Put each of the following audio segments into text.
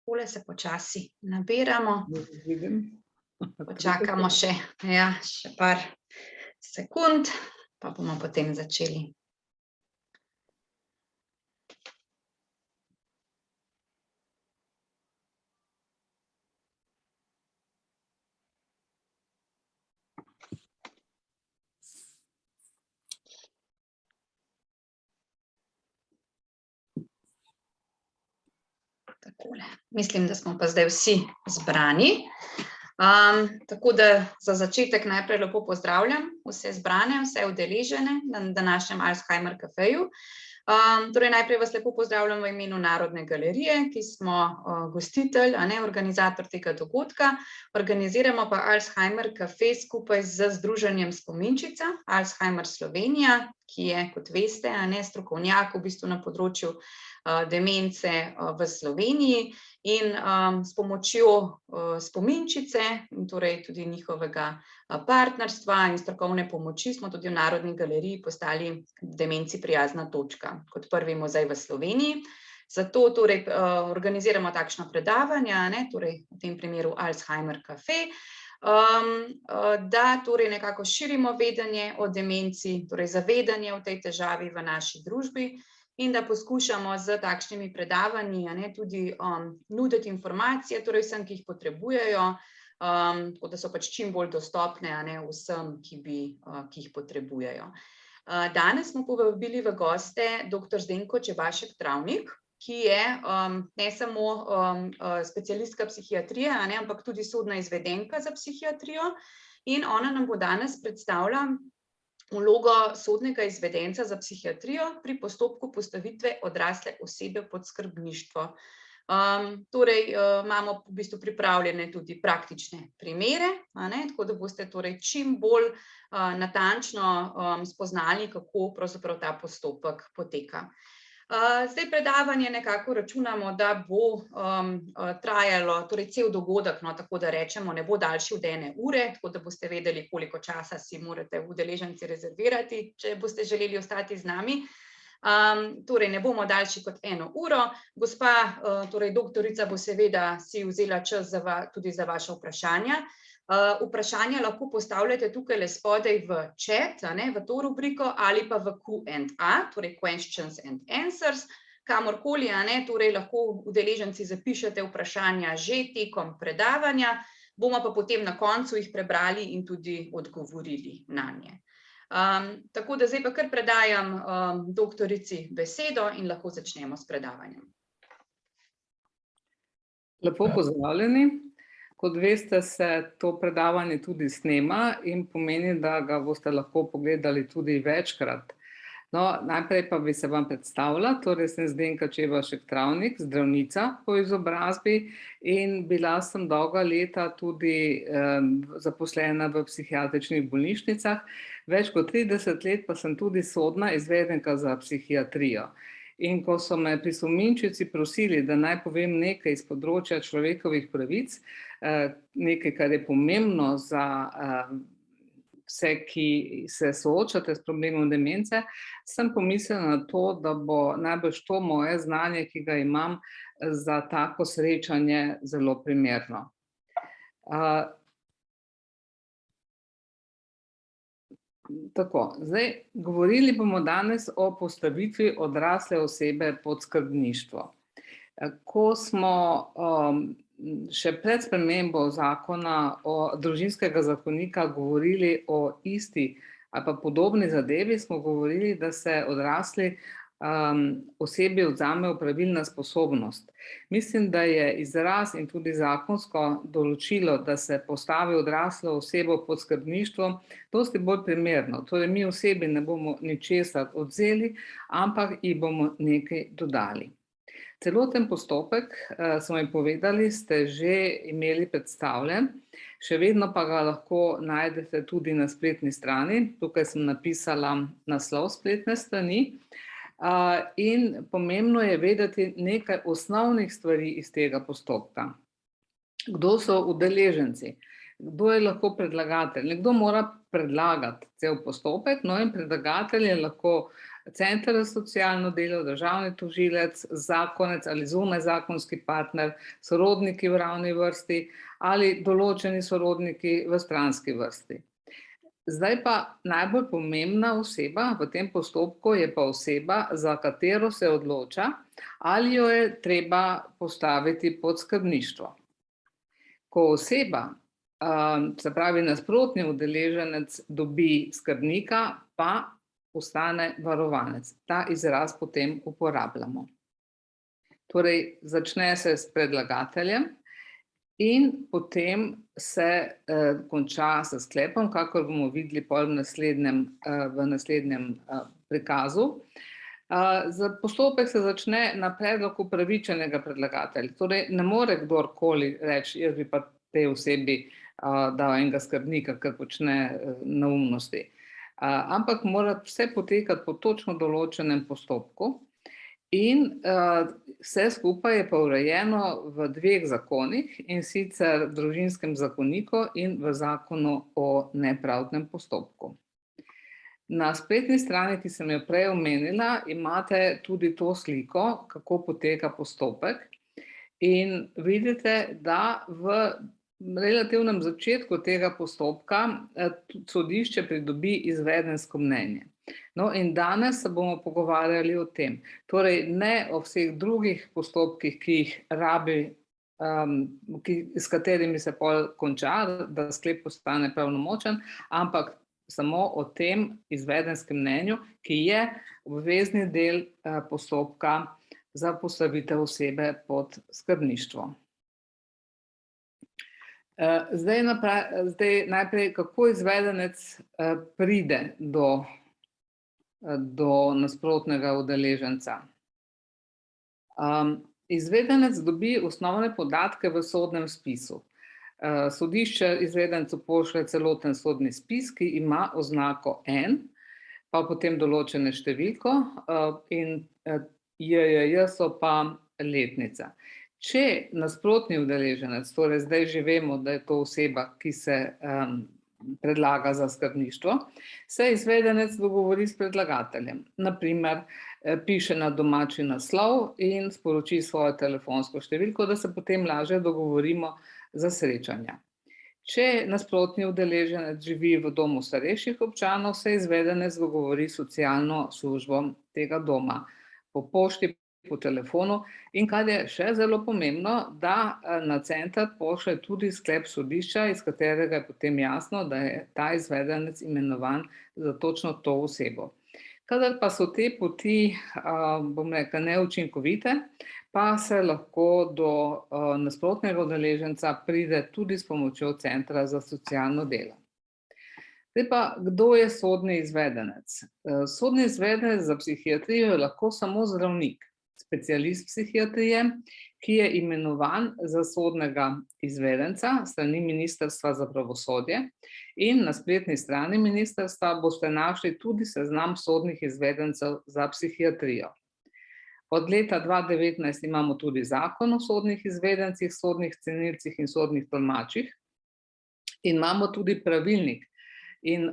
takole se počasi nabiramo. Počakamo še par sekund, pa bomo potem začeli. Takole. Mislim, da smo pa zdaj vsi zbrani. Tako da za začetek najprej lepo pozdravljam vse zbrane, vse udeležene na današnjem Alzheimer kafeju. Torej najprej vas lepo pozdravljam v imenu Narodne galerije, ki smo gostitelj, organizator tega dogodka. Organiziramo pa Alzheimer kafe skupaj z Združenjem Spominčica, Alzheimer Slovenija, ki je, kot veste, strokovnjak v bistvu na področju demence v Sloveniji in s pomočjo Spominčice, torej tudi njihovega partnerstva in strokovne pomoči smo tudi v Narodni galeriji postali demenci prijazna točka, kot prvi muzej v Sloveniji. Zato torej organiziramo takšno predavanje, torej v tem primeru Alzheimer kafe, da torej nekako širimo vedenje o demenci, torej zavedanje o tej težavi v naši družbi in da poskušamo z takšnimi predavanji tudi nuditi informacije, torej vsem, ki jih potrebujejo, tako da so pač čim bolj dostopne vsem, ki jih potrebujejo. Danes smo povabili v goste dr. Zdenko Čebašek Travnik, ki je ne samo specialistka psihiatrije, ampak tudi sodna izvedenka za psihiatrijo in ona nam bo danes predstavila vlogo sodnega izvedenca za psihiatrijo pri postopku postavitve odrasle osebe pod skrbništvo. Torej imamo v bistvu pripravljene tudi praktične primere, tako da boste torej čim bolj natančno spoznali, kako pravzaprav ta postopek poteka. Zdaj predavanje nekako računamo, da bo trajalo, torej cel dogodek, tako da rečemo, ne bo daljši od 1 ure, tako da boste vedeli, koliko časa si morate udeleženci rezervirati, če boste želeli ostati z nami. Torej ne bomo daljši kot 1 uro. Gospa, torej doktorica bo seveda si vzela čas tudi za vaša vprašanja. Vprašanja lahko postavljate tukaj spodaj v chat, v to rubriko ali pa v Q&A, torej questions and answers, kamorkoli, torej lahko udeleženci zapišete vprašanja že tekom predavanja, bomo pa potem na koncu jih prebrali in tudi odgovorili nanje. Tako da zdaj pa kar predajam doktorici besedo in lahko začnemo s predavanjem. Lepo pozdravljeni. Kot veste, se to predavanje tudi snema in pomeni, da ga boste lahko pogledali tudi večkrat. No, najprej pa bi se vam predstavila, torej sem Zdenka Čebašek Travnik, zdravnica po izobrazbi in bila sem dolga leta tudi zaposlena v psihiatričnih bolnišnicah, več kot 30 let pa sem tudi sodna izvedenka za psihiatrijo. In ko so me pri Spominčici prosili, da naj povem nekaj iz področja človekovih pravic, nekaj, kar je pomembno za vse, ki se soočate s problemom demence, sem pomislila na to, da bo najbrž to moje znanje, ki ga imam, za tako srečanje zelo primerno. Tako, zdaj govorili bomo danes o postavitvi odrasle osebe pod skrbništvo. Ko smo še pred spremembo zakona o družinskega zakonika govorili o isti ali pa podobni zadevi, smo govorili, da se odrasli osebi odvzame opravilna sposobnost. Mislim, da je izraz in tudi zakonsko določilo, da se postavi odraslo osebo pod skrbništvo, dosti bolj primerno. Torej, mi osebi ne bomo ničesar odvzeli, ampak ji bomo nekaj dodali. Celoten postopek, smo jim povedali, ste že imeli predstavljen, še vedno pa ga lahko najdete tudi na spletni strani. Tukaj sem napisala naslov spletne strani. In pomembno je vedeti nekaj osnovnih stvari iz tega postopka. Kdo so udeleženci? Kdo je lahko predlagatelj? Nekdo mora predlagati cel postopek, no in predlagatelj je lahko center za socialno delo, državni tožilec, zakonec ali zunajzakonski partner, sorodniki v ravni vrsti ali določeni sorodniki v stranski vrsti. Zdaj pa najbolj pomembna oseba v tem postopku je pa oseba, za katero se odloča, ali jo je treba postaviti pod skrbništvo. Ko oseba, se pravi nasprotni udeleženec, dobi skrbnika, pa postane varovanec. Ta izraz potem uporabljamo. Torej, začne se s predlagateljem in potem se konča s sklepom, kakor bomo videli pol v naslednjem prikazu. Postopek se začne na predlog upravičenega predlagatelja. Torej, ne more kdorkoli reči, jaz bi pa tej osebi dal enega skrbnika, ker počne neumnosti. Ampak mora vse potekati po točno določenem postopku. In vse skupaj je pa urejeno v 2 zakonih, in sicer v Družinskem zakoniku in v Zakonu o nepravdnem postopku. Na spletni strani, ki sem jo prej omenila, imate tudi to sliko, kako poteka postopek, in vidite, da v relativnem začetku tega postopka sodišče pridobi izvedensko mnenje. No, in danes se bomo pogovarjali o tem. Torej, ne o vseh drugih postopkih, ki jih rabi, s katerimi se pol konča, da sklep postane pravnomočen, ampak samo o tem izvedenskem mnenju, ki je obvezni del postopka za postavitev osebe pod skrbništvo. Zdaj najprej, kako izvedenec pride do nasprotnega udeleženca. Izvedenec dobi osnovne podatke v sodnem spisu. Sodišče izvedencu pošlje celoten sodni spis, ki ima oznako N, pa potem določene številko, in JJJ so pa letnica. Če nasprotni udeleženec, torej zdaj že vemo, da je to oseba, ki se predlaga za skrbništvo, se izvedenec dogovori s predlagateljem. Na primer, piše na domači naslov in sporoči svojo telefonsko številko, da se potem lažje dogovorimo za srečanja. Če nasprotni udeleženec živi v domu starejših občanov, se izvedenec dogovori s socialno službo tega doma, po pošti, po telefonu, in kar je še zelo pomembno, da na center pošlje tudi sklep sodišča, iz katerega je potem jasno, da je ta izvedenec imenovan za točno to osebo. Kadar pa so te poti, bom rekla, neučinkovite, pa se lahko do nasprotnega udeleženca pride tudi s pomočjo centra za socialno delo. Zdaj pa, kdo je sodni izvedenec? Sodni izvedenec za psihiatrijo je lahko samo zdravnik, specialist psihiatrije, ki je imenovan za sodnega izvedenca s strani Ministrstva za pravosodje, in na spletni strani ministrstva boste našli tudi seznam sodnih izvedencev za psihiatrijo. Od leta 2019 imamo tudi Zakon o sodnih izvedencih, sodnih cenilcih in sodnih tolmačih, in imamo tudi pravilnik. In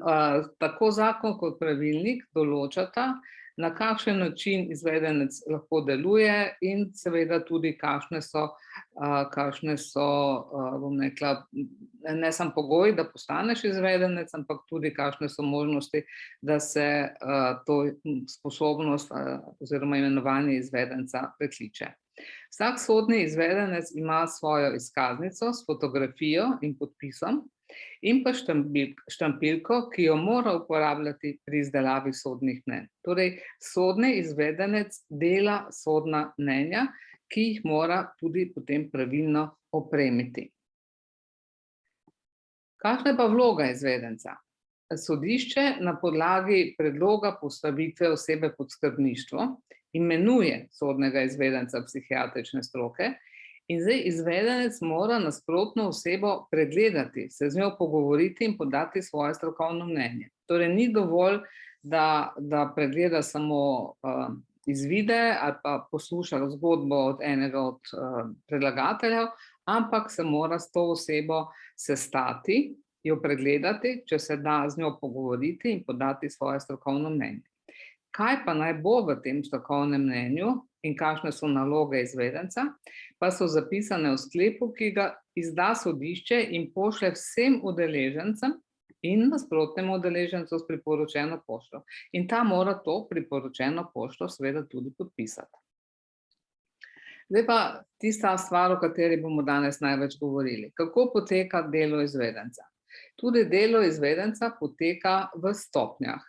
tako zakon kot pravilnik določata, na kakšen način izvedenec lahko deluje in seveda tudi kakšne so, bom rekla, ne samo pogoji, da postaneš izvedenec, ampak tudi kakšne so možnosti, da se to sposobnost oziroma imenovanje izvedenca prekliče. Vsak sodni izvedenec ima svojo izkaznico s fotografijo in podpisom in pa štampiljko, ki jo mora uporabljati pri izdelavi sodnih mnenj. Torej, sodni izvedenec dela sodna mnenja, ki jih mora tudi potem pravilno opremiti. Kakšna je pa vloga izvedenca? Sodišče na podlagi predloga postavitve osebe pod skrbništvo imenuje sodnega izvedenca psihiatrične stroke, in zdaj izvedenec mora nasprotno osebo pregledati, se z njo pogovoriti in podati svoje strokovno mnenje. Torej, ni dovolj, da pregleda samo izvide ali pa posluša zgodbo od enega od predlagateljev, ampak se mora s to osebo sestati, jo pregledati, če se da z njo pogovoriti in podati svoje strokovno mnenje. Kaj pa naj bo v tem strokovnem mnenju in kakšne so naloge izvedenca, pa so zapisane v sklepu, ki ga izda sodišče in pošlje vsem udeležencem in nasprotnemu udeležencu s priporočeno pošto. In ta mora to priporočeno pošto seveda tudi podpisati. Zdaj pa tista stvar, o kateri bomo danes največ govorili. Kako poteka delo izvedenca? Tudi delo izvedenca poteka v stopnjah.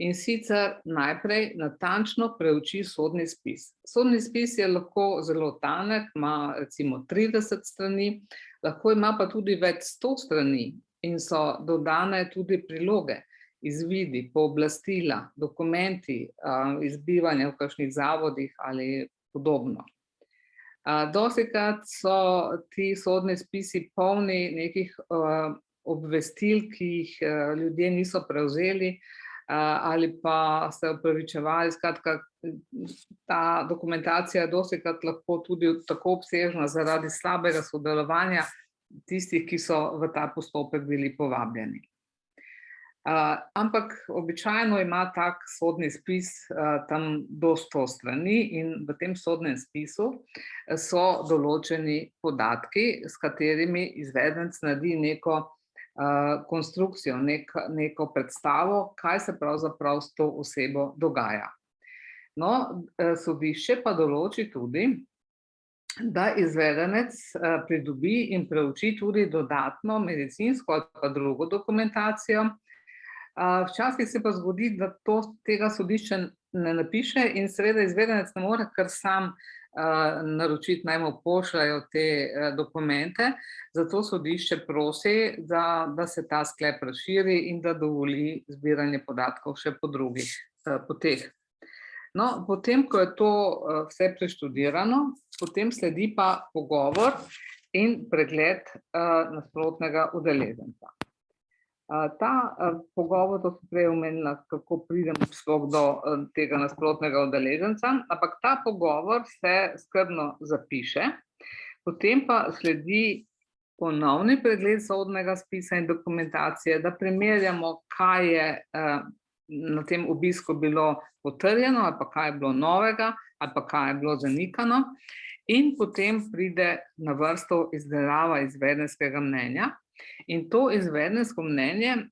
In sicer najprej natančno preuči sodni spis. Sodni spis je lahko zelo tanek, ima recimo 30 strani, lahko ima pa tudi več 100 strani in so dodane tudi priloge, izvidi, pooblastila, dokumenti, izbivanja v kakšnih zavodih ali podobno. Dostikrat so ti sodni spisi polni nekih obvestil, ki jih ljudje niso prevzeli, ali pa se opravičevali, skratka, ta dokumentacija je dostikrat lahko tudi tako obsežna zaradi slabega sodelovanja tistih, ki so v ta postopek bili povabljeni. Ampak običajno ima tak sodni spis tam do 100 strani in v tem sodnem spisu so določeni podatki, s katerimi izvedenec naredi neko konstrukcijo, neko predstavo, kaj se pravzaprav s to osebo dogaja. No, sodišče pa določi tudi, da izvedenec pridobi in preuči tudi dodatno medicinsko ali pa drugo dokumentacijo. Včasih se pa zgodi, da tega sodišče ne napiše in seveda izvedenec ne more kar sam naročiti, naj mu pošljajo te dokumente, zato sodišče prosi, da se ta sklep razširi in da dovoli zbiranje podatkov še po drugih poteh. No, potem, ko je to vse preštudirano, potem sledi pa pogovor in pregled nasprotnega udeleženca. Ta pogovor, to sem prej omenila, kako pridemo sploh do tega nasprotnega udeleženca, ampak ta pogovor se skrbno zapiše, potem pa sledi ponovni pregled sodnega spisa in dokumentacije, da primerjamo, kaj je na tem obisku bilo potrjeno, ali pa kaj je bilo novega, ali pa kaj je bilo zanikano, in potem pride na vrsto izdelava izvedenskega mnenja. In to izvedensko mnenje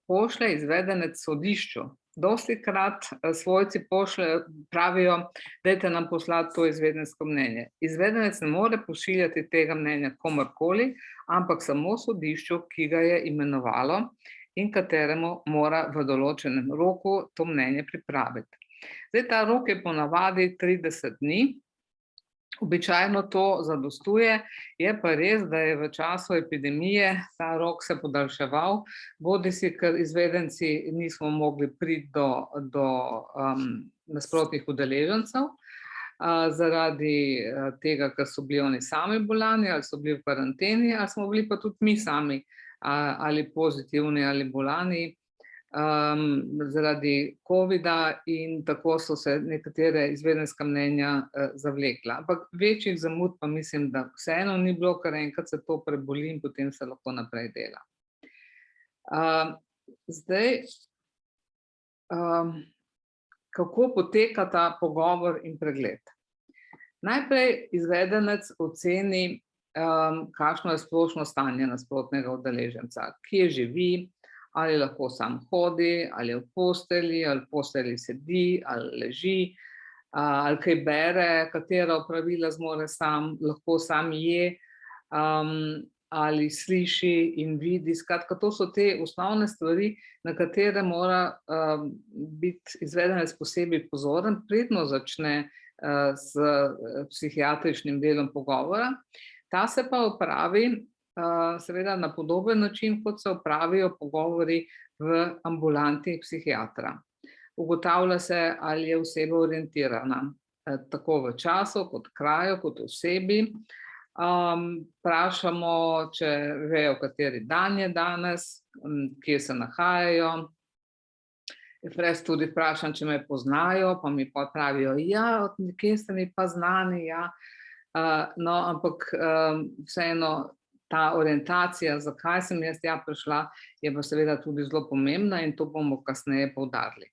pošlje izvedenec sodišču. Dostikrat svojci pravijo, dajte nam poslati to izvedensko mnenje. Izvedenec ne more pošiljati tega mnenja komurkoli, ampak samo sodišču, ki ga je imenovalo in kateremu mora v določenem roku to mnenje pripraviti. Zdaj, ta rok je ponavadi 30 dni. Običajno to zadostuje, je pa res, da je v času epidemije ta rok se podaljševal, bodisi ker izvedenci nismo mogli priti do nasprotnih udeležencev, zaradi tega, ker so bili oni sami bolani ali so bili v karanteni, ali smo bili pa tudi mi sami ali pozitivni ali bolani zaradi covida in tako so se nekatere izvedenska mnenja zavlekla. Ampak večjih zamud pa mislim, da vseeno ni bilo, ker enkrat se to preboli in potem se lahko naprej dela. Zdaj, kako poteka ta pogovor in pregled? Najprej izvedenec oceni, kakšno je splošno stanje nasprotnega udeleženca, kje živi, ali lahko sam hodi, ali je v postelji, ali v postelji sedi, ali leži, ali kaj bere, katera opravila zmore sam, lahko sam je, ali sliši in vidi. Skratka, to so te osnovne stvari, na katere mora biti izvedenec posebej pozoren, predno začne s psihiatričnim delom pogovora. Ta se pa opravi seveda na podoben način, kot se opravijo pogovori v ambulanti psihiatra. Ugotavlja se, ali je oseba orientirana tako v času, kot kraju, kot osebi. Vprašamo, če vejo, kateri dan je danes, kje se nahajajo. Jaz tudi vprašam, če me poznajo, pa mi pa pravijo, ja, kje ste mi pa znani, ja. No, ampak vseeno, ta orientacija, zakaj sem jaz tja prišla, je pa seveda tudi zelo pomembna in to bomo kasneje poudarili.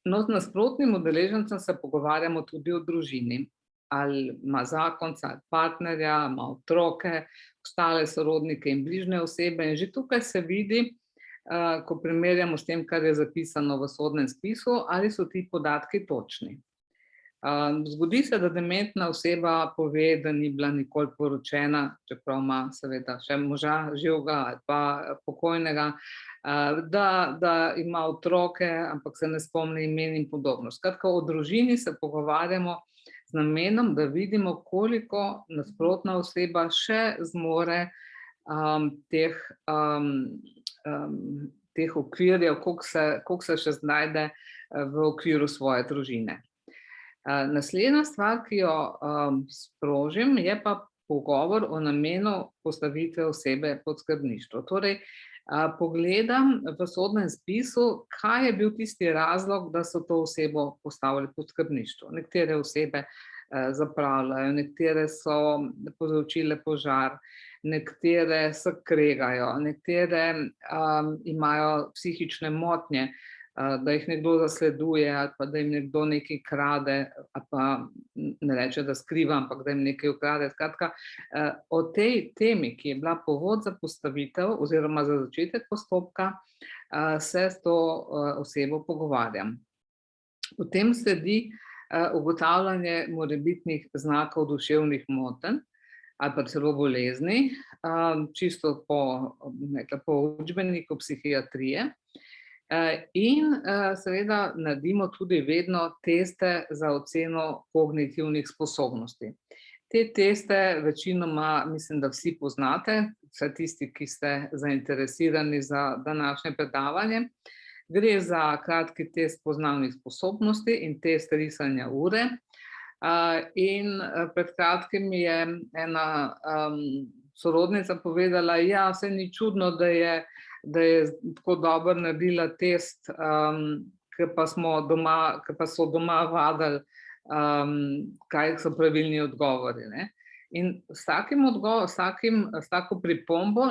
No, z nasprotnim udeležencem se pogovarjamo tudi o družini. Ali ima zakonca, ali partnerja, ima otroke, ostale sorodnike in bližnje osebe. In že tukaj se vidi, ko primerjamo s tem, kar je zapisano v sodnem spisu, ali so ti podatki točni. Zgodi se, da dementna oseba pove, da ni bila nikoli poročena, čeprav ima seveda še moža živega ali pa pokojnega, da ima otroke, ampak se ne spomni imen in podobno. Skratka, o družini se pogovarjamo z namenom, da vidimo, koliko nasprotna oseba še zmore teh okvirjev, koliko se še znajde v okviru svoje družine. Naslednja stvar, ki jo sprožim, je pa pogovor o namenu postavitve osebe pod skrbništvo. Torej, pogledam v sodnem spisu, kaj je bil tisti razlog, da so to osebo postavili pod skrbništvo. Nekatere osebe zapravljajo, nekatere so povzročile požar, nekatere se kregajo, nekatere imajo psihične motnje, da jih nekdo zasleduje ali pa da jim nekdo nekaj krade, ali pa ne reče, da skriva, ampak da jim nekaj ukrade. Skratka, o tej temi, ki je bila povod za postavitev oziroma za začetek postopka, se s to osebo pogovarjam. Potem sledi ugotavljanje morebitnih znakov duševnih motenj ali pa celo bolezni, čisto po učbeniku psihiatrije. In seveda naredimo tudi vedno teste za oceno kognitivnih sposobnosti. Te teste večinoma, mislim, da vsi poznate, vse tisti, ki ste zainteresirani za današnje predavanje. Gre za kratki test poznavnih sposobnosti in test risanja ure. In pred kratkim mi je ena sorodnica povedala, ja, saj ni čudno, da je tako dobro naredila test, ker pa so doma vadili, kaj so pravilni odgovori. Ne? In s tako pripombo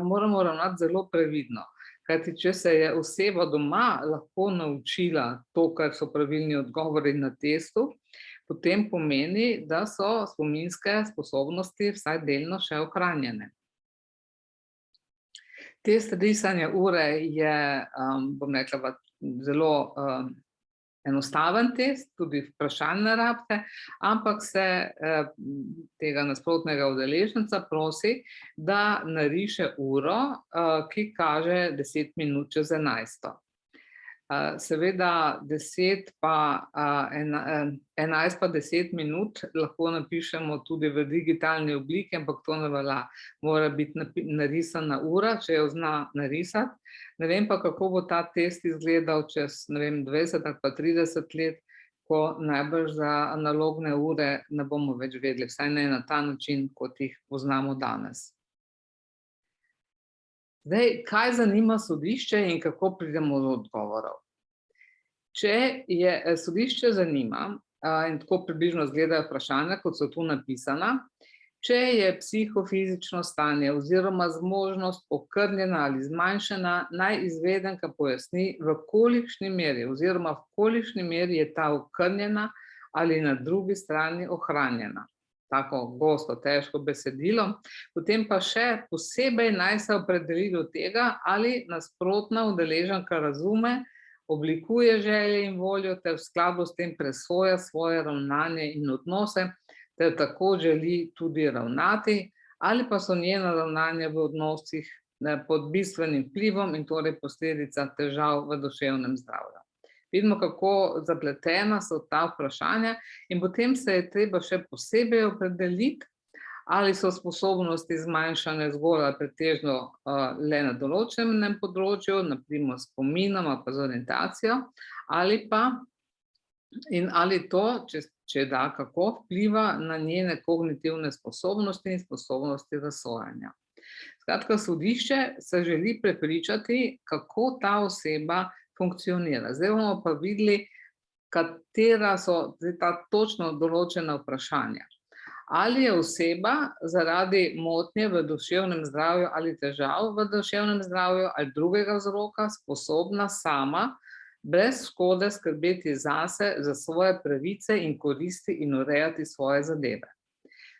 moramo ravnati zelo previdno. Kajti, če se je oseba doma lahko naučila to, kar so pravilni odgovori na testu, potem pomeni, da so spominske sposobnosti vsaj delno še ohranjene. Test risanja ure je, bom rekla, zelo enostaven test, tudi vprašanj ne rabite, ampak se tega nasprotnega udeleženca prosi, da nariše uro, ki kaže 10 minut čez 11. Seveda 11 pa 10 minut lahko napišemo tudi v digitalni obliki, ampak to ne velja. Mora biti narisana ura, če jo zna narisati. Ne vem pa, kako bo ta test izgledal čez 20 ali pa 30 let, ko najbrž za analogne ure ne bomo več vedeli, vsaj ne na ta način, kot jih poznamo danes. Zdaj, kaj zanima sodišče in kako pridemo do odgovorov? Če je sodišče zanima, in tako približno izgledajo vprašanja, kot so tu napisana, če je psihofizično stanje oziroma zmožnost okrnjena ali zmanjšana, naj izvedenka pojasni, v kolikšni meri oziroma v kolikšni meri je ta okrnjena ali na drugi strani ohranjena. Tako gosto, težko besedilo. Potem pa še posebej naj se opredeli do tega, ali nasprotna udeleženka razume, oblikuje želje in voljo ter v skladu s tem presoja svoje ravnanje in odnose, ter tako želi tudi ravnati, ali pa so njena ravnanja v odnosih pod bistvenim vplivom in torej posledica težav v duševnem zdravju. Vidimo, kako zapletena so ta vprašanja in potem se je treba še posebej opredeliti, ali so sposobnosti zmanjšane zgolj ali pretežno le na določenem področju, na primer s spominom ali pa z orientacijo, ali to, če da, kako vpliva na njene kognitivne sposobnosti in sposobnosti razsojanja. Skratka, sodišče se želi prepričati, kako ta oseba funkcionira. Zdaj bomo pa videli, katera so ta točno določena vprašanja. Ali je oseba zaradi motnje v duševnem zdravju ali težav v duševnem zdravju ali drugega vzroka sposobna sama brez škode skrbeti zase, za svoje pravice in koristi in urejati svoje zadeve.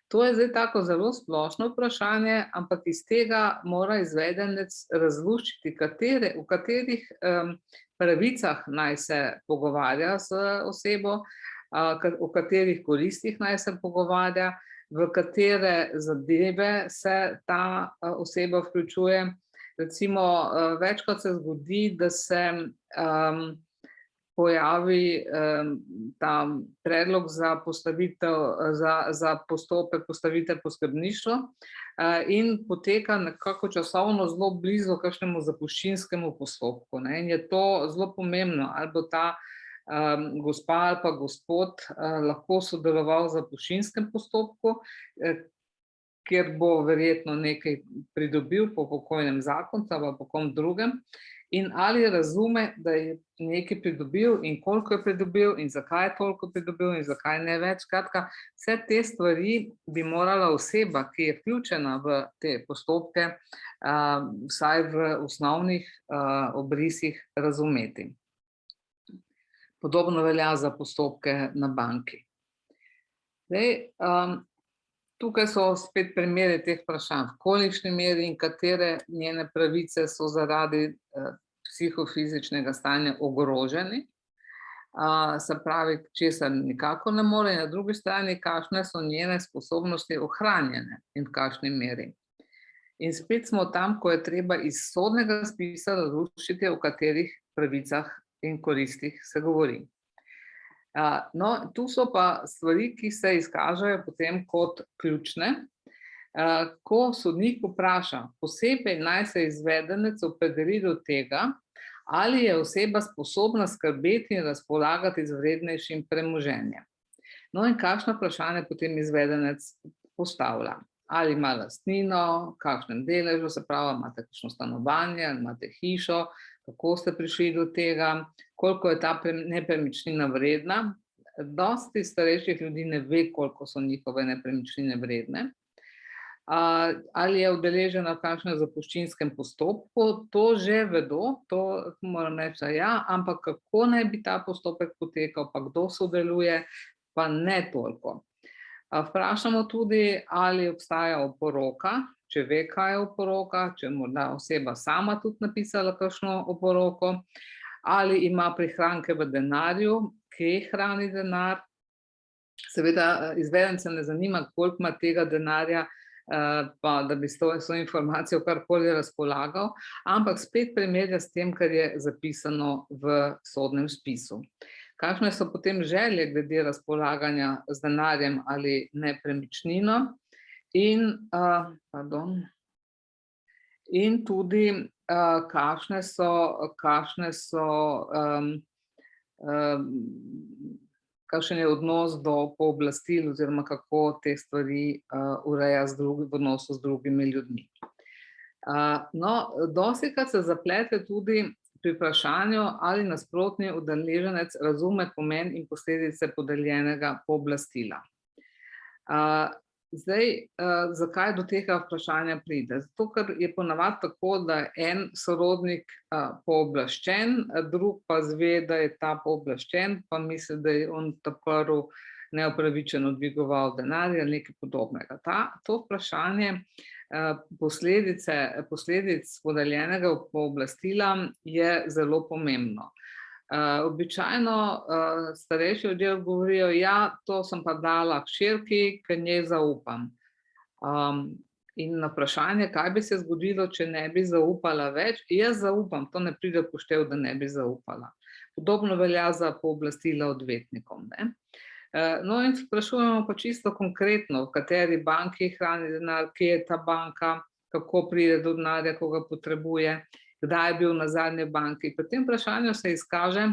To je zdaj tako zelo splošno vprašanje, ampak iz tega mora izvedenec razluščiti, v katerih pravicah naj se pogovarja z osebo, o katerih koristih naj se pogovarja, v katere zadeve se ta oseba vključuje. Recimo, večkrat se zgodi, da se pojavi ta predlog za postopek postavitev po skrbništvu in poteka nekako časovno zelo blizu kakšnemu zapuščinskemu postopku. In je to zelo pomembno, ali bo ta gospa ali pa gospod lahko sodeloval v zapuščinskem postopku, kjer bo verjetno nekaj pridobil po pokojnem zakoncu ali po kom drugem, in ali razume, da je nekaj pridobil in koliko je pridobil in zakaj je toliko pridobil in zakaj ne več. Skratka, vse te stvari bi morala oseba, ki je vključena v te postopke, vsaj v osnovnih obrisih razumeti. Podobno velja za postopke na banki. Tukaj so spet primeri teh vprašanj, v kolikšni meri in katere njene pravice so zaradi psihofizičnega stanja ogroženi, se pravi, česar nikakor ne more, in na drugi strani, kakšne so njene sposobnosti ohranjene in v kakšni meri. In spet smo tam, ko je treba iz sodnega spisa razluščiti, o katerih pravicah in koristih se govori. No, tu so pa stvari, ki se izkažejo potem kot ključne. Ko sodnik vpraša, posebej naj se izvedenec opredeli do tega, ali je oseba sposobna skrbeti in razpolagati z vrednejšim premoženjem. No in kakšno vprašanje potem izvedenec postavlja? Ali ima lastnino, v kakšnem deležu, se pravi, imate kakšno stanovanje, ali imate hišo, kako ste prišli do tega, koliko je ta nepremičnina vredna. Dosti starejših ljudi ne ve, koliko so njihove nepremičnine vredne. Ali je udeležena v kakšnem zapuščinskem postopku, to že vedo, to moram reči, ja, ampak kako naj bi ta postopek potekal, pa kdo sodeluje, pa ne toliko. Vprašamo tudi, ali obstaja oporoka, če ve, kaj je oporoka, če morda oseba sama tudi napisala kakšno oporoko, ali ima prihranke v denarju, kje hrani denar. Seveda izvedenca ne zanima, koliko ima tega denarja, pa da bi s to informacijo karkoli razpolagal, ampak spet primerja s tem, kar je zapisano v sodnem spisu. Kakšne so potem želje glede razpolaganja z denarjem ali nepremičnino in tudi kakšen je odnos do pooblastil oziroma kako te stvari ureja v odnosu z drugimi ljudmi. No, dostikrat se zaplete tudi pri vprašanju, ali nasprotni udeleženec razume pomen in posledice podeljenega pooblastila. Zdaj, zakaj do tega vprašanja pride? Zato, ker je ponavadi tako, da je en sorodnik pooblaščen, drug pa zve, da je ta pooblaščen, pa misli, da je on ta prvi neopravičeno dvigoval denar ali nekaj podobnega. To vprašanje posledic podeljenega pooblastila je zelo pomembno. Običajno starejši ljudje govorijo, ja, to sem pa dala hčerki, ker njej zaupam. In na vprašanje, kaj bi se zgodilo, če ne bi zaupala več, jaz zaupam, to ne pride v poštev, da ne bi zaupala. Podobno velja za pooblastila odvetnikom. No in sprašujemo pa čisto konkretno, v kateri banki hrani denar, kje je ta banka, kako pride do denarja, ko ga potrebuje, kdaj je bil na zadnji banki. Pri tem vprašanju se izkaže,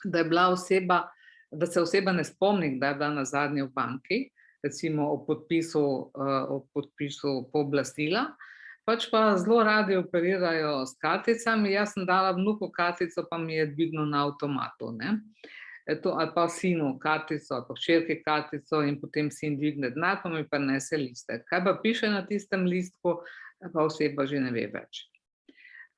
da se oseba ne spomni, kdaj je bila na zadnji v banki, recimo o podpisu pooblastila, pač pa zelo radi operirajo s karticami. Jaz sem dala vnuku kartico, pa mi je dvignil na avtomatu. Ali pa sinu kartico, ali pa hčerki kartico in potem sin dvigne denar, pa mi prinese listek. Kaj pa piše na tistem listku, pa oseba že ne ve več.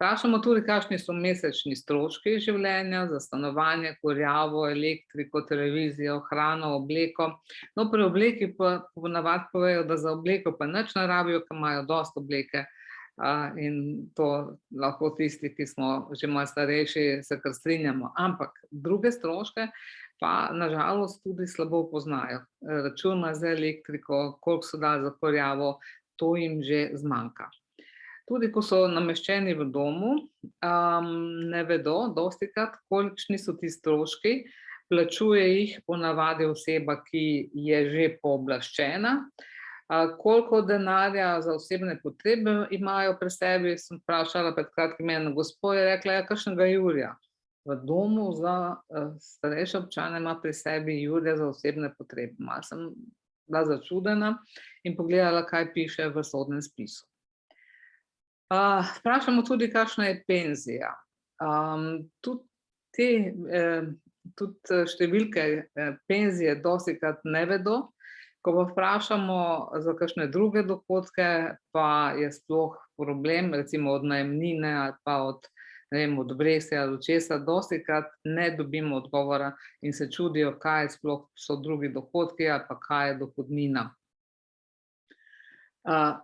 Vprašamo tudi, kakšni so mesečni stroški življenja za stanovanje, kurjavo, elektriko, televizijo, hrano, obleko. No, pri obleki pa ponavadi povejo, da za obleko pa nič ne rabijo, ker imajo dosti obleke. In to lahko tisti, ki smo že malo starejši, se kar strinjamo. Ampak druge stroške pa nažalost tudi slabo poznajo. Računa za elektriko, koliko so dali za kurjavo, to jim že zmanjka. Tudi ko so nameščeni v domu, ne vedo dostikrat, kolikšni so ti stroški, plačuje jih ponavadi oseba, ki je že pooblaščena. Koliko denarja za osebne potrebe imajo pri sebi, sem vprašala pred kratkim eno gospo, je rekla, ja, kakšnega jurja. V domu za starejše občane ima pri sebi jurja za osebne potrebe. Malo sem bila začudena in pogledala, kaj piše v sodnem spisu. Vprašamo tudi, kakšna je penzija. Tudi številke penzije dostikrat ne vedo. Ko pa vprašamo za kakšne druge dohodke, pa je sploh problem, recimo od najemnine ali pa od obresti ali od česa, dostikrat ne dobimo odgovora in se čudijo, kaj sploh so drugi dohodki ali pa kaj je dohodnina.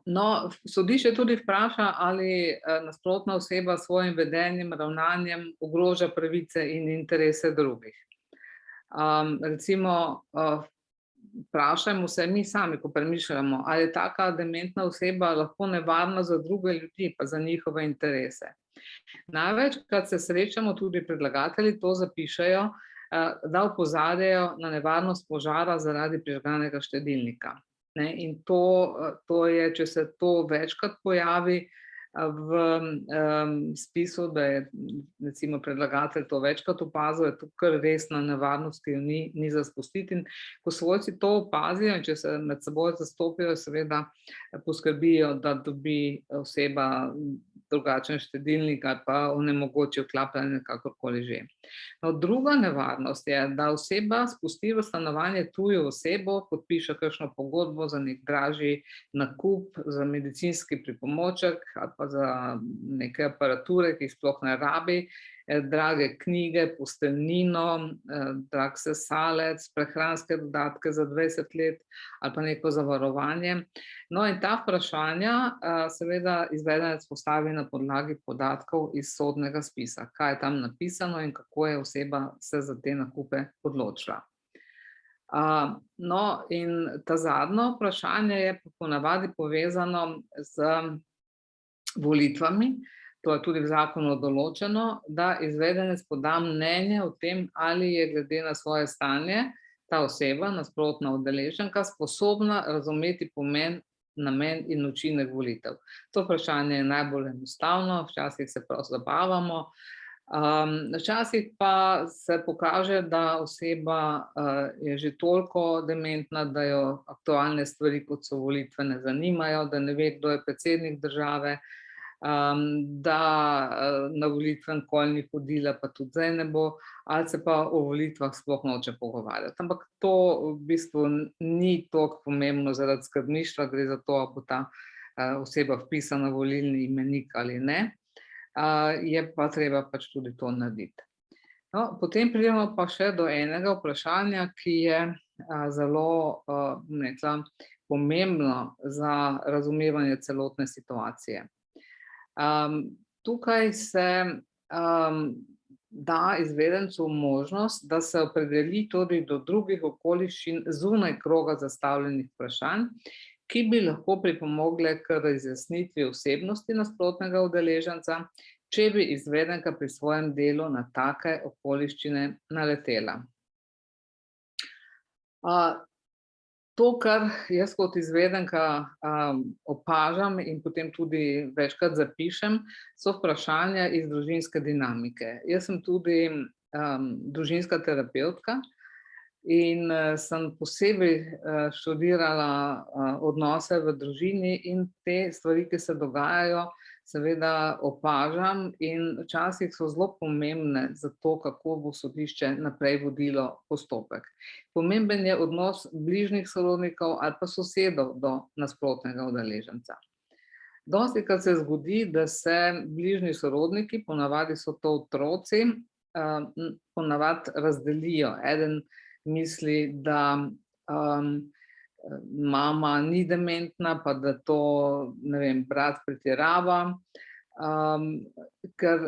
No, sodišče tudi vpraša, ali nasprotna oseba s svojim vedenjem, ravnanjem ogroža pravice in interese drugih. Recimo, vprašajmo se mi sami, ko premišljamo, ali je taka dementna oseba lahko nevarna za druge ljudi, pa za njihove interese. Največkrat se srečamo, tudi predlagatelji to zapišejo, da opozarjajo na nevarnost požara zaradi prižganega štedilnika. In to je, če se to večkrat pojavi v spisu, da je recimo predlagatelj to večkrat opazil, je to kar resna nevarnost, ki jo ni za spustiti. In ko svojci to opazijo in če se med seboj zastopijo, seveda poskrbijo, da dobi oseba drugačen štedilnik ali pa onemogoči vklapljanje kakorkoli že. No, druga nevarnost je, da oseba spusti v stanovanje tujo osebo, podpiše kakšno pogodbo za nek dražji nakup, za medicinski pripomoček ali pa za neke aparature, ki jih sploh ne rabi, drage knjige, posteljnino, drag sesalec, prehranske dodatke za 20 let ali pa neko zavarovanje. No, in ta vprašanja seveda izvedenec postavi na podlagi podatkov iz sodnega spisa, kaj je tam napisano in kako je oseba se za te nakupe odločila. No, in ta zadnje vprašanje je ponavadi povezano z volitvami. To je tudi v zakonu določeno, da izvedenec poda mnenje o tem, ali je glede na svoje stanje ta oseba, nasprotna udeleženka, sposobna razumeti pomen, namen in učinek volitev. To vprašanje je najbolj enostavno, včasih se prav zabavamo, včasih pa se pokaže, da oseba je že toliko dementna, da jo aktualne stvari, kot so volitve, ne zanimajo, da ne ve, kdo je predsednik države, da na volitve nikoli ni hodila, pa tudi zdaj ne bo, ali se pa o volitvah sploh noče pogovarjati. Ampak to v bistvu ni toliko pomembno zaradi skrbništva, gre za to, ali bo ta oseba vpisana v volilni imenik ali ne, je pa treba pač tudi to narediti. No, potem pridemo pa še do enega vprašanja, ki je zelo pomembno za razumevanje celotne situacije. Tukaj se da izvedencu možnost, da se opredeli tudi do drugih okoliščin zunaj kroga zastavljenih vprašanj, ki bi lahko pripomogle k razjasnitvi osebnosti nasprotnega udeleženca, če bi izvedenka pri svojem delu na take okoliščine naletela. To, kar jaz kot izvedenka opažam in potem tudi večkrat zapišem, so vprašanja iz družinske dinamike. Jaz sem tudi družinska terapevtka in sem posebej študirala odnose v družini in te stvari, ki se dogajajo, seveda opažam in včasih so zelo pomembne za to, kako bo sodišče naprej vodilo postopek. Pomemben je odnos bližnjih sorodnikov ali pa sosedov do nasprotnega udeleženca. Dostikrat se zgodi, da se bližnji sorodniki, ponavadi so to otroci, ponavadi razdelijo. Eden misli, da mama ni dementna, pa da to, ne vem, brat pretirava, ker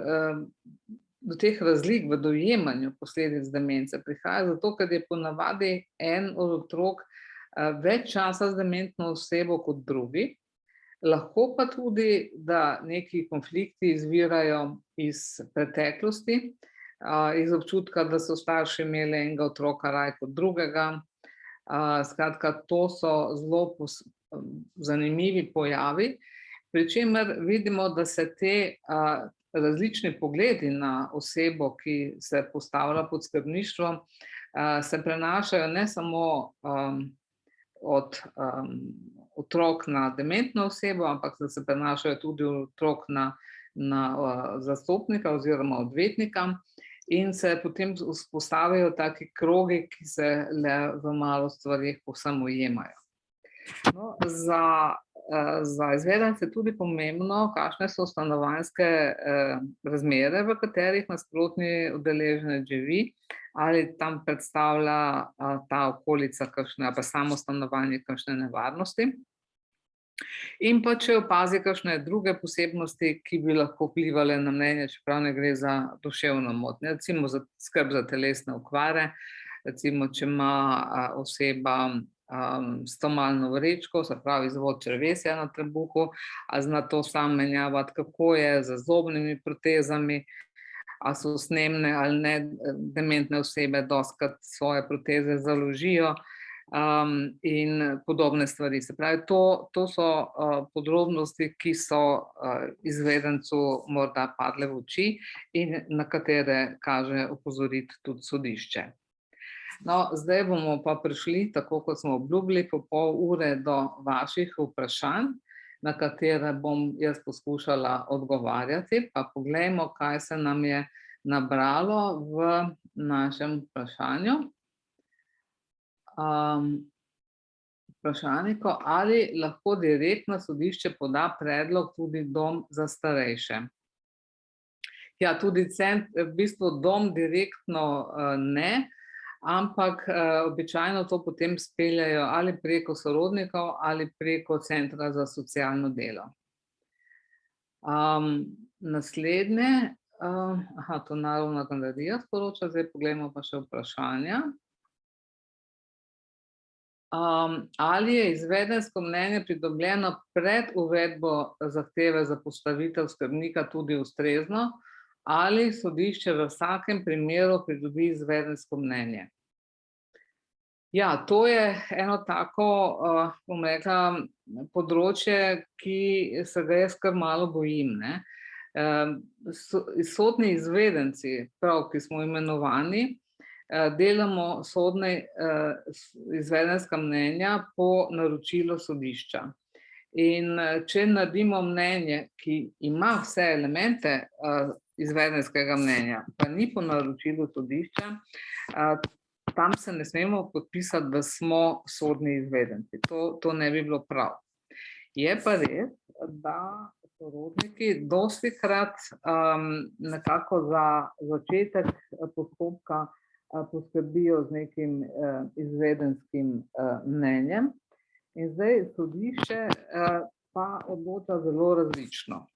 do teh razlik v dojemanju posledic demence prihaja zato, ker je ponavadi en od otrok več časa z dementno osebo kot drugi. Lahko pa tudi, da neki konflikti izvirajo iz preteklosti, iz občutka, da so starši imeli enega otroka raje kot drugega. Skratka, to so zelo zanimivi pojavi, pri čemer vidimo, da se te različni pogledi na osebo, ki se postavlja pod skrbništvo, se prenašajo ne samo od otrok na dementno osebo, ampak da se prenašajo tudi otrok na zastopnika oziroma odvetnika in se potem vzpostavijo taki krogi, ki se le v malo stvareh povsem ujemajo. No, za izvedence je tudi pomembno, kakšne so stanovanjske razmere, v katerih nasprotni udeleženec živi, ali tam predstavlja ta okolica kakšne, pa samo stanovanje kakšne nevarnosti. In pa če opazi kakšne druge posebnosti, ki bi lahko vplivale na mnenje, čeprav ne gre za duševno motnjo, recimo za skrb za telesne okvare, recimo če ima oseba stomalno vrečko, se pravi izvod črevesja na trebuhu, a zna to sam menjavati, kako je z zobnimi protezami, a so snemne ali ne dementne osebe dostikrat svoje proteze založijo in podobne stvari. Se pravi, to so podrobnosti, ki so izvedencu morda padle v oči in na katere kaže opozoriti tudi sodišče. No, zdaj bomo pa prišli, tako kot smo obljubili, po pol ure do vaših vprašanj, na katere bom jaz poskušala odgovarjati, pa poglejmo, kaj se nam je nabralo v našem vprašanju. Vprašanje, ali lahko direktno sodišče poda predlog tudi dom za starejše. Ja, tudi v bistvu dom direktno ne, ampak običajno to potem speljajo ali preko sorodnikov ali preko centra za socialno delo. Naslednje, to Narodna galerija sporoča, zdaj poglejmo pa še vprašanja. Ali je izvedensko mnenje pridobljeno pred uvedbo zahteve za postavitev skrbnika tudi ustrezno, ali sodišče v vsakem primeru pridobi izvedensko mnenje? Ja, to je eno tako, bom rekla, področje, ki se ga jaz kar malo bojim, ne. Sodni izvedenci, prav, ki smo imenovani, delamo sodne izvedenska mnenja po naročilu sodišča. In če naredimo mnenje, ki ima vse elemente izvedenskega mnenja, pa ni po naročilu sodišča, tam se ne smemo podpisati, da smo sodni izvedenci. To ne bi bilo prav. Je pa res, da sorodniki dostikrat nekako za začetek postopka poskrbijo z nekim izvedenskim mnenjem. In zdaj sodišče pa odloča zelo različno.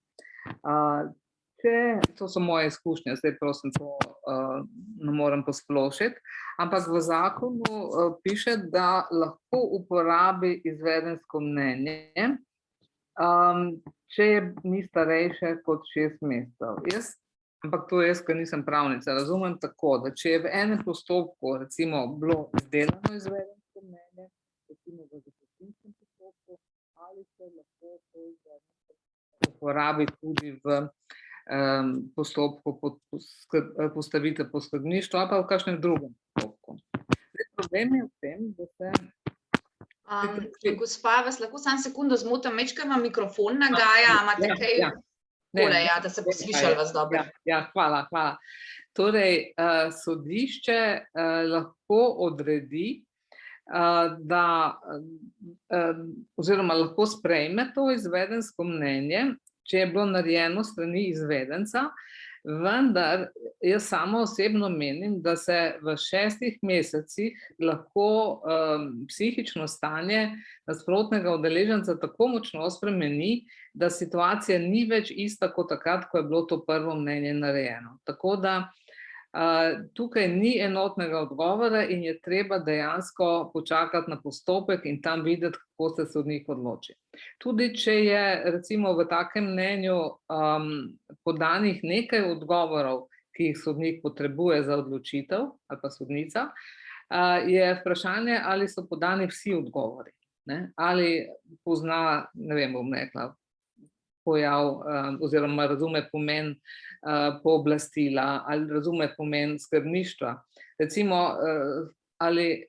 To so moje izkušnje, zdaj prosim, to ne morem posplošiti, ampak v zakonu piše, da lahko uporabi izvedensko mnenje, če ni starejše kot 6 mesecev. Ampak to jaz, ker nisem pravnica, razumem tako, da če je v enem postopku recimo bilo izdelano izvedensko mnenje, recimo v zapustinskem postopku, ali se lahko to izvedensko uporabi tudi v postopku postavitve pod skrbništvo ali pa v kakšnem drugem postopku. Problem je v tem, da se... Gospa, vas lahko samo sekundo zmotim, majčkeno vam mikrofon nagaja, imate kaj? Tole, ja, da se bo slišalo vas dobro. Ja, hvala. Torej, sodišče lahko odredi, oziroma lahko sprejme to izvedensko mnenje, če je bilo narejeno s strani izvedenca, vendar jaz sama osebno menim, da se v 6 mesecih lahko psihično stanje nasprotnega udeleženca tako močno spremeni, da situacija ni več ista kot takrat, ko je bilo to prvo mnenje narejeno. Tako da tukaj ni enotnega odgovora in je treba dejansko počakati na postopek in tam videti, kako se sodnik odloči. Tudi če je recimo v takem mnenju podanih nekaj odgovorov, ki jih sodnik potrebuje za odločitev, ali pa sodnica, je vprašanje, ali so podani vsi odgovori, ne? Ali pozna, ne vem, bom rekla, pojav oziroma razume pomen pooblastila, ali razume pomen skrbništva. Recimo, ali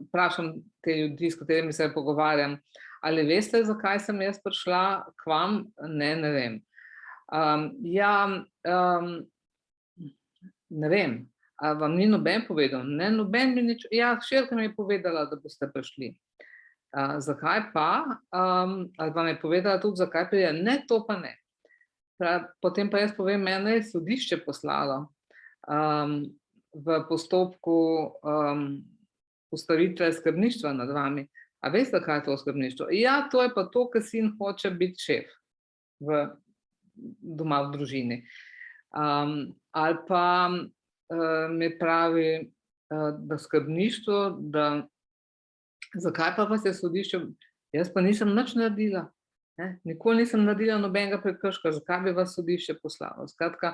vprašam te ljudi, s katerimi se pogovarjam, ali veste, zakaj sem jaz prišla k vam? Ne vem. Ne vem, a vam ni noben povedal? Ne, noben mi nič, ja, hčerka mi je povedala, da boste prišli. Zakaj pa? Ali vam je povedala tudi, zakaj pride? Ne, to pa ne. Potem pa jaz povem, mene je sodišče poslalo v postopku postavitve skrbništva nad vami. A veste, kaj je to skrbništvo? Ja, to je pa to, ker sin hoče biti šef doma v družini. Ali pa mi pravi, da skrbništvo, da zakaj pa vas je sodišče, jaz pa nisem nič naredila, ne? Nikoli nisem naredila nobenega prekrška, zakaj bi vas sodišče poslalo? Skratka,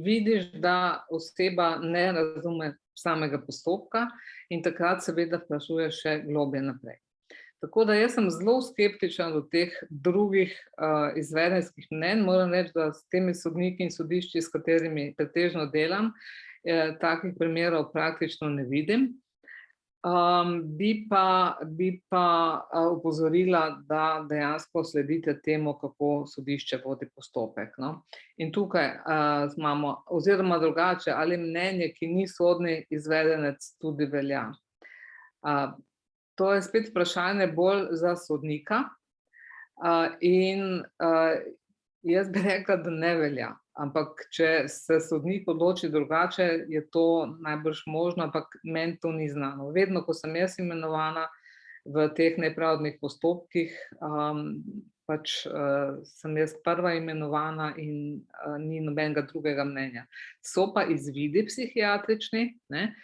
vidiš, da oseba ne razume samega postopka in takrat seveda sprašuješ še globlje naprej. Tako da jaz sem zelo skeptična do teh drugih izvedenskih mnenj, moram reči, da s temi sodniki in sodišči, s katerimi pretežno delam, takih primerov praktično ne vidim. Bi pa opozorila, da dejansko sledite temu, kako sodišče vodi postopek, no. In tukaj imamo, oziroma drugače, ali mnenje, ki ni sodni izvedenec, tudi velja. To je spet vprašanje bolj za sodnika in jaz bi rekla, da ne velja. Ampak če se sodnik odloči drugače, je to najbrž možno, ampak meni to ni znano. Vedno, ko sem jaz imenovana v teh nepravdnih postopkih, pač sem jaz prva imenovana in ni nobenega drugega mnenja. So pa izvidi psihiatrični, ne,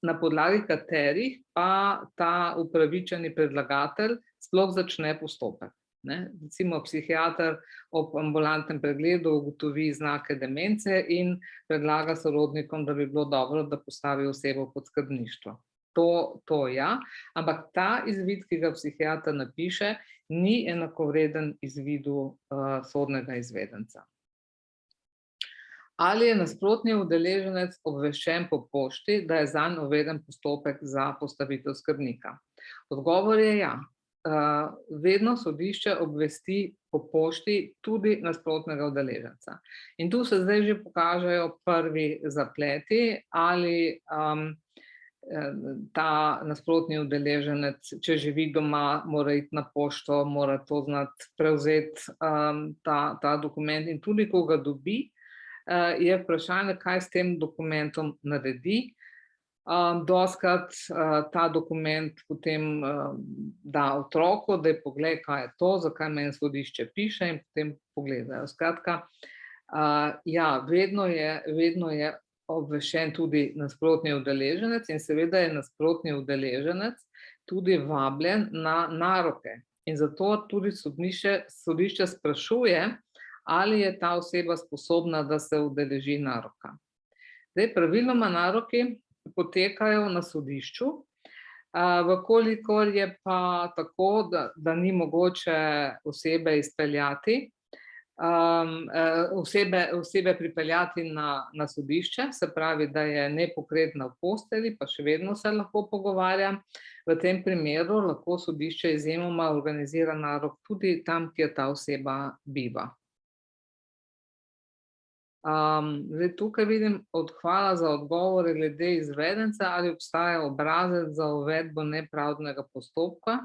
na podlagi katerih pa ta upravičeni predlagatelj sploh začne postopek. Ne? Recimo psihiater ob ambulantnem pregledu ugotovi znake demence in predlaga sorodnikom, da bi bilo dobro, da postavi osebo pod skrbništvo. To ja, ampak ta izvid, ki ga psihiater napiše, ni enakovreden izvidu sodnega izvedenca. Ali je nasprotni udeleženec obveščen po pošti, da je zanj uveden postopek za postavitev skrbnika? Odgovor je ja. Vedno sodišče obvesti po pošti tudi nasprotnega udeleženca. In tu se zdaj že pokažejo prvi zapleti, ali ta nasprotni udeleženec, če živi doma, mora iti na pošto, mora to znati prevzeti ta dokument in tudi, ko ga dobi, je vprašanje, kaj s tem dokumentom naredi. Dostikrat ta dokument potem da otroku, da je poglej, kaj je to, zakaj meni sodišče piše, in potem pogledajo. Skratka, ja, vedno je obveščen tudi nasprotni udeleženec in seveda je nasprotni udeleženec tudi vabljen na naroke. In zato tudi sodišče sprašuje, ali je ta oseba sposobna, da se udeleži naroka. Zdaj, praviloma naroki potekajo na sodišču, vkolikor je pa tako, da ni mogoče osebe izpeljati, osebe pripeljati na sodišče, se pravi, da je nepokretna v postelji, pa še vedno se lahko pogovarja. V tem primeru lahko sodišče izjemoma organizira narok tudi tam, kjer ta oseba biva. Zdaj tukaj vidim hvala za odgovore glede izvedenca, ali obstaja obrazec za uvedbo nepravdnega postopka.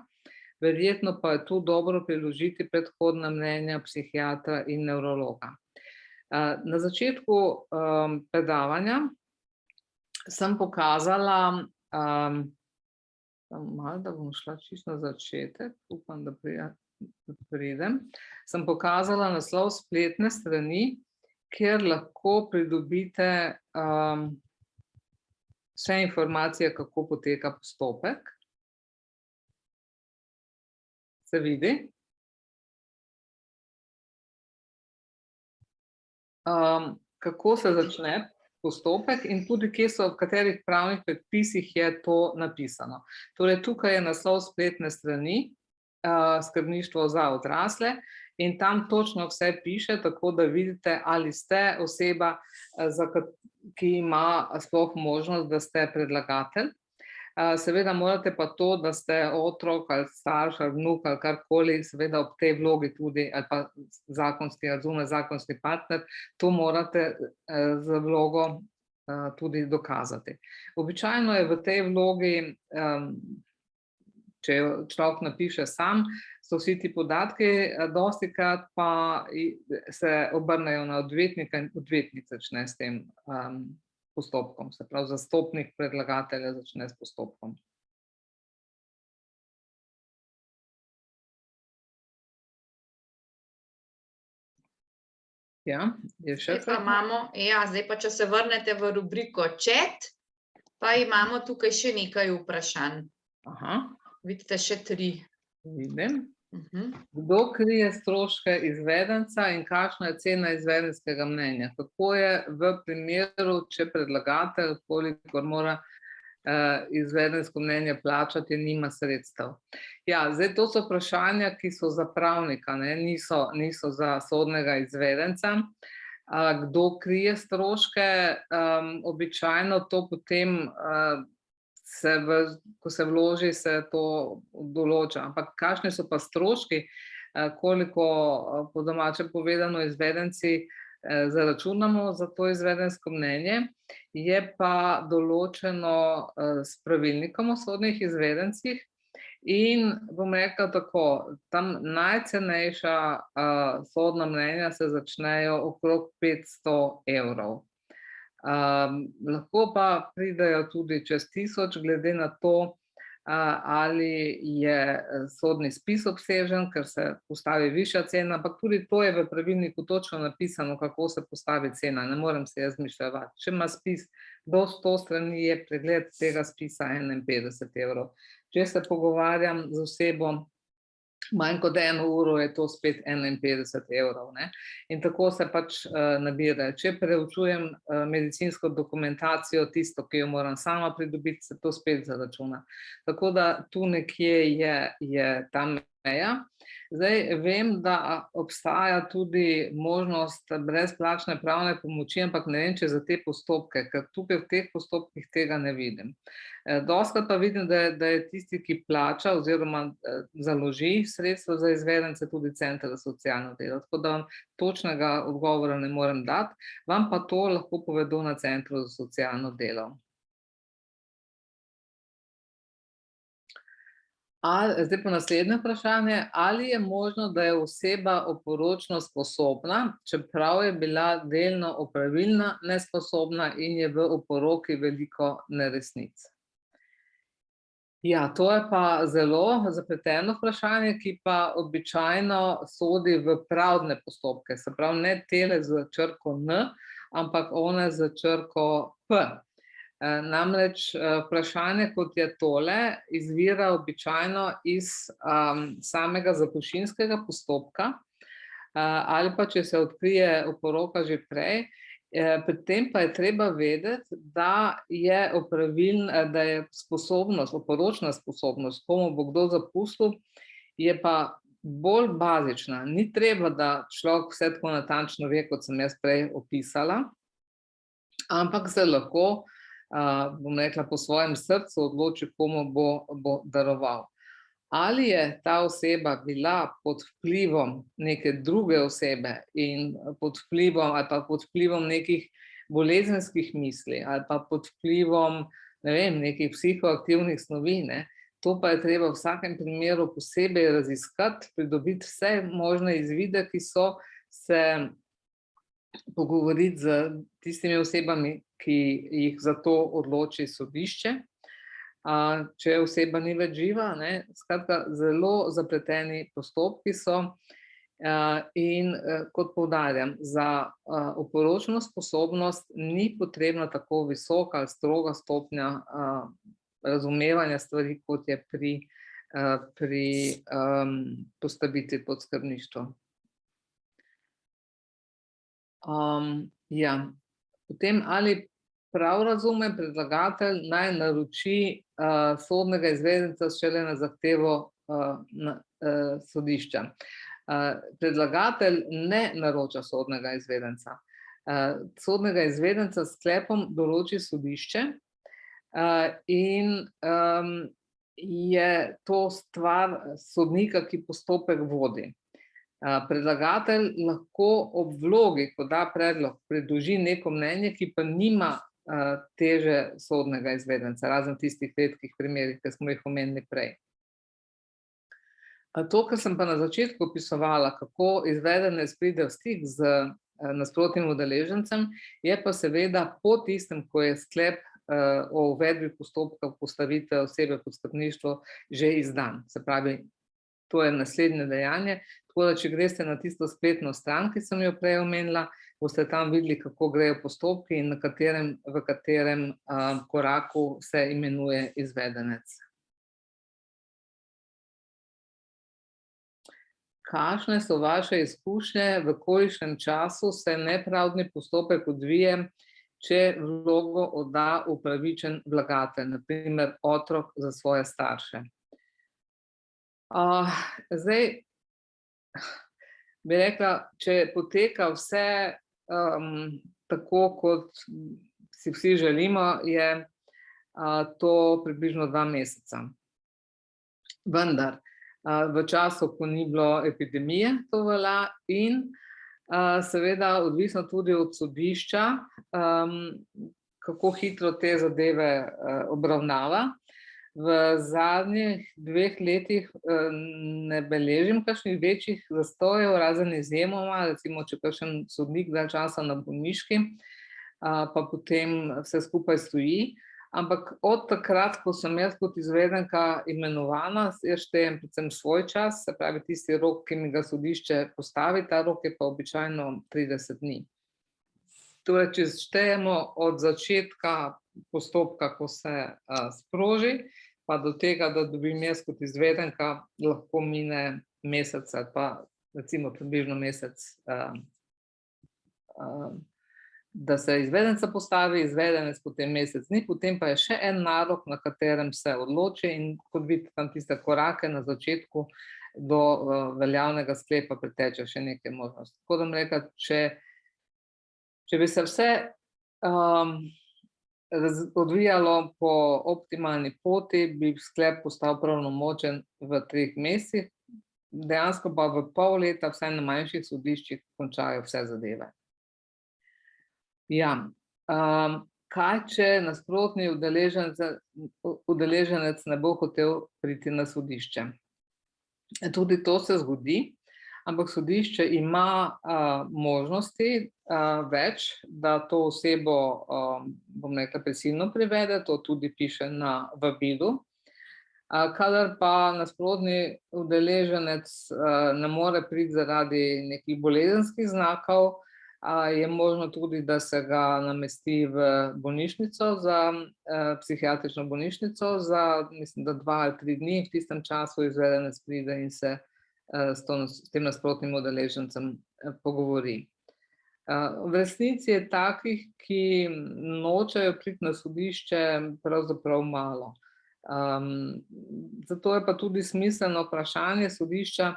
Verjetno pa je tu dobro priložiti predhodna mnenja psihiatra in nevrologa. Na začetku predavanja sem pokazala, malo da bom šla čisto na začetek, upam, da pridem, sem pokazala naslov spletne strani, kjer lahko pridobite vse informacije, kako poteka postopek. Se vidi? Kako se začne postopek in tudi kje so, v katerih pravnih predpisih je to napisano. Torej, tukaj je naslov spletne strani, skrbništvo za odrasle, in tam točno vse piše, tako da vidite, ali ste oseba, ki ima sploh možnost, da ste predlagatelj. Seveda morate pa to, da ste otrok ali starš ali vnuk ali karkoli, seveda ob tej vlogi tudi, ali pa zakonski ali zunajzakonski partner, to morate z vlogo tudi dokazati. Običajno je v tej vlogi, če jo človek napiše sam, so vsi ti podatki, dostikrat pa se obrnejo na odvetnika in odvetnik začne s tem postopkom, se pravi zastopnik predlagatelja začne s postopkom. Ja, je še kaj? Zdaj pa, če se vrnete v rubriko chat, pa imamo tukaj še nekaj vprašanj. Vidite še 3. Vidim. Kdo krije stroške izvedenca in kakšna je cena izvedenskega mnenja? Kako je v primeru, če predlagatelj, kolikor mora izvedensko mnenje plačati, nima sredstev? Ja, zdaj to so vprašanja, ki so za pravnika, niso za sodnega izvedenca. Kdo krije stroške? Običajno to potem ko se vloži, se to določa. Ampak kakšni so pa stroški, koliko, po domače povedano, izvedenci zaračunamo za to izvedensko mnenje, je pa določeno s pravilnikom o sodnih izvedencih in bom rekla tako, tam najcenejša sodna mnenja se začnejo okrog 500 evrov. Lahko pa pridejo tudi čez 1000, glede na to, ali je sodni spis obsežen, ker se postavi višja cena, ampak tudi to je v pravilniku točno napisano, kako se postavi cena, ne morem se jaz izmišljevati. Če ima spis do 100 strani, je pregled tega spisa 51 evrov. Če se pogovarjam z osebo manj kot 1 uro, je to spet 51 evrov. In tako se pač nabira. Če preučujem medicinsko dokumentacijo, tisto, ki jo moram sama pridobiti, se to spet zaračuna. Tako da tu nekje je ta meja. Zdaj vem, da obstaja tudi možnost brezplačne pravne pomoči, ampak ne vem, če za te postopke, ker tukaj v teh postopkih tega ne vidim. Dostikrat pa vidim, da je tisti, ki plača oziroma založi sredstva za izvedence, tudi center za socialno delo. Tako da vam točnega odgovora ne morem dati, vam pa to lahko povedo na centru za socialno delo. Zdaj pa naslednje vprašanje, ali je možno, da je oseba oporočno sposobna, čeprav je bila delno opravilna nesposobna in je v oporoki veliko neresnic? Ja, to je pa zelo zapleteno vprašanje, ki pa običajno sodi v pravdne postopke, se pravi ne tele z črko N, ampak one z črko P. Namreč vprašanje, kot je tole, izvira običajno iz samega zapuščinskega postopka, ali pa če se odkrije oporoka že prej, pri tem pa je treba vedeti, da je sposobnost, oporočna sposobnost, komu bo kdo zapustil, je pa bolj bazična. Ni treba, da človek vse tako natančno ve, kot sem jaz prej opisala, ampak se lahko, bom rekla, po svojem srcu odloči, komu bo daroval. ali je ta oseba bila pod vplivom neke druge osebe in pod vplivom ali pa pod vplivom nekih bolezenskih misli ali pa pod vplivom, ne vem, nekih psihoaktivnih snovi, ne, to pa je treba v vsakem primeru posebej raziskati, pridobiti vse možne izvide, ki so, se pogovoriti z tistimi osebami, ki jih za to odloči sodišče. Če oseba ni več živa, ne, skratka, zelo zapleteni postopki so, in kot poudarjam, za oporočno sposobnost ni potrebna tako visoka ali stroga stopnja razumevanja stvari, kot je pri postavitvi pod skrbništvo. Ja, potem ali prav razume predlagatelj, naj naroči sodnega izvedenca šele na zahtevo sodišča. Predlagatelj ne naroča sodnega izvedenca. Sodnega izvedenca s sklepom določi sodišče in je to stvar sodnika, ki postopek vodi. Predlagatelj lahko ob vlogi, ko da predlog, predloži neko mnenje, ki pa nima teže sodnega izvedenca, razen tistih redkih primerih, ki smo jih omenili prej. To, kar sem pa na začetku opisovala, kako izvedenec pride v stik z nasprotnim udeležencem, je pa seveda po tistem, ko je sklep o uvedbi postopka postavitve osebe pod skrbništvo že izdan. Se pravi, to je naslednje dejanje. Tako da, če greste na tisto spletno stran, ki sem jo prej omenila, boste tam videli, kako grejo postopki in v katerem koraku se imenuje izvedenec. Kakšne so vaše izkušnje, v kolikšnem času se nepravdni postopek odvije, če vlogo odda upravičen vlagatelj, na primer otrok za svoje starše? Zdaj, bi rekla, če poteka vse tako, kot si vsi želimo, je to približno 2 meseca. Vendar, v času, ko ni bilo epidemije, to velja in seveda odvisno tudi od sodišča, kako hitro te zadeve obravnava. V zadnjih 2 letih ne beležim kakšnih večjih zastojev, razen izjemoma, recimo, če kakšen sodnik dalj časa na bolniški, pa potem vse skupaj stoji. Ampak od takrat, ko sem jaz kot izvedenka imenovana, jaz štejem predvsem svoj čas, se pravi tisti rok, ki mi ga sodišče postavi, ta rok je pa običajno 30 dni. Torej, če štejemo od začetka postopka, ko se sproži, pa do tega, da dobim jaz kot izvedenka, lahko mine mesec ali pa recimo približno mesec, da se izvedenca postavi, izvedenec potem mesec dni, potem pa je še en narok, na katerem se odloči in kot vidite tam tiste korake na začetku do veljavnega sklepa preteče še nekaj možnosti. Tako da bom rekla, če bi se vse odvijalo po optimalni poti, bi sklep postal pravnomočen v 3 mesecih, dejansko pa v pol leta vsaj na manjših sodiščih končajo vse zadeve. Ja, kaj, če nasprotni udeleženec ne bo hotel priti na sodišče? Tudi to se zgodi, ampak sodišče ima možnosti več, da to osebo, bom rekla, prisilno privede, to tudi piše na vabilu. Kadar pa nasprotni udeleženec ne more priti zaradi nekih bolezenskih znakov, je možno tudi, da se ga namesti v bolnišnico, psihiatrično bolnišnico za, mislim, da 2 ali 3 dni, v tistem času izvedenec pride in se s tem nasprotnim udeležencem pogovori. V resnici je takih, ki nočejo priti na sodišče, pravzaprav malo. Zato je pa tudi smiselno vprašanje sodišča,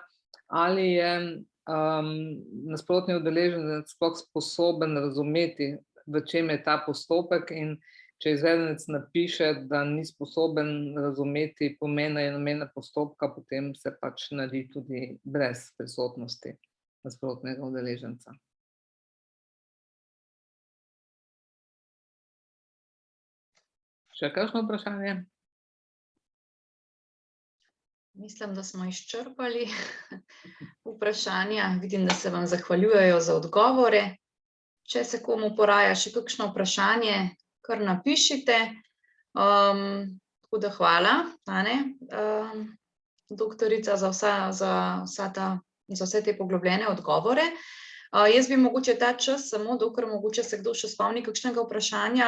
ali je nasprotni udeleženec sploh sposoben razumeti, v čem je ta postopek in če izvedenec napiše, da ni sposoben razumeti pomena in namena postopka, potem se pač naredi tudi brez prisotnosti nasprotnega udeleženca. Še kakšno vprašanje? Mislim, da smo izčrpali vprašanja. Vidim, da se vam zahvaljujejo za odgovore. Če se komu poraja še kakšno vprašanje, kar napišite. Tako da hvala, Ane, doktorica, za vse te poglobljene odgovore. Jaz bi mogoče ta čas samo, dokler mogoče se kdo še spomni kakšnega vprašanja,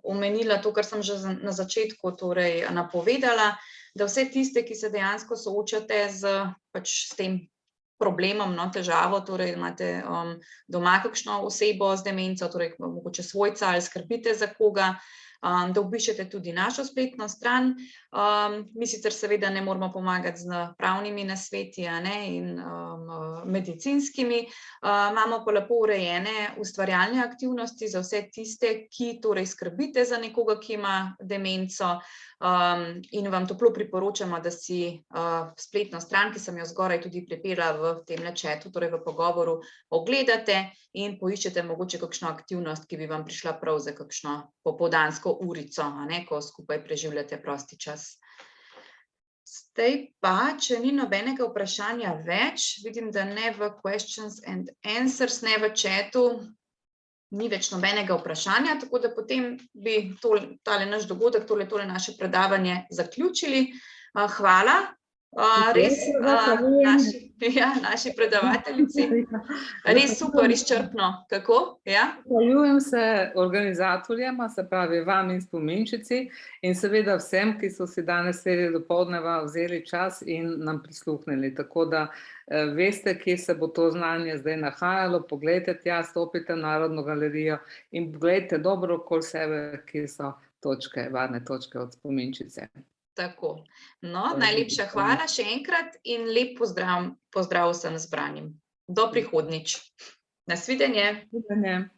omenila to, kar sem že na začetku torej napovedala, da vse tiste, ki se dejansko soočate s tem problemom, težavo, torej imate doma kakšno osebo z demenco, torej mogoče svojca ali skrbite za koga, da obiščete tudi našo spletno stran. Mi sicer seveda ne moramo pomagati z pravnimi nasveti in medicinskimi, imamo pa lepo urejene ustvarjalne aktivnosti za vse tiste, ki torej skrbite za nekoga, ki ima demenco, in vam toplo priporočamo, da si spletno stran, ki sem jo zgoraj tudi pripela v temle chatu, torej v pogovoru, ogledate in poiščete mogoče kakšno aktivnost, ki bi vam prišla prav za kakšno popoldansko urico, ko skupaj preživljate prosti čas. Zdaj pa, če ni nobenega vprašanja več, vidim, da ne v questions and answers, ne v chatu, ni več nobenega vprašanja, tako da potem bi tale naš dogodek, tole naše predavanje zaključili. Hvala. Res naši predavateljici. Res super, izčrpno. Kako? Zahvaljujem se organizatorjema, se pravi vam in Spominčici, in seveda vsem, ki so si danes sredi dopoldneva vzeli čas in nam prisluhnili. Tako da veste, kje se bo to znanje zdaj nahajalo, poglejte tja, stopite v Narodno galerijo in pogledajte dobro okoli sebe, kje so varne točke od Spominčice. Tako. No, najlepša hvala še enkrat in lep pozdrav vsem zbranim. Do prihodnjič. Nasvidenje. Nasvidenje.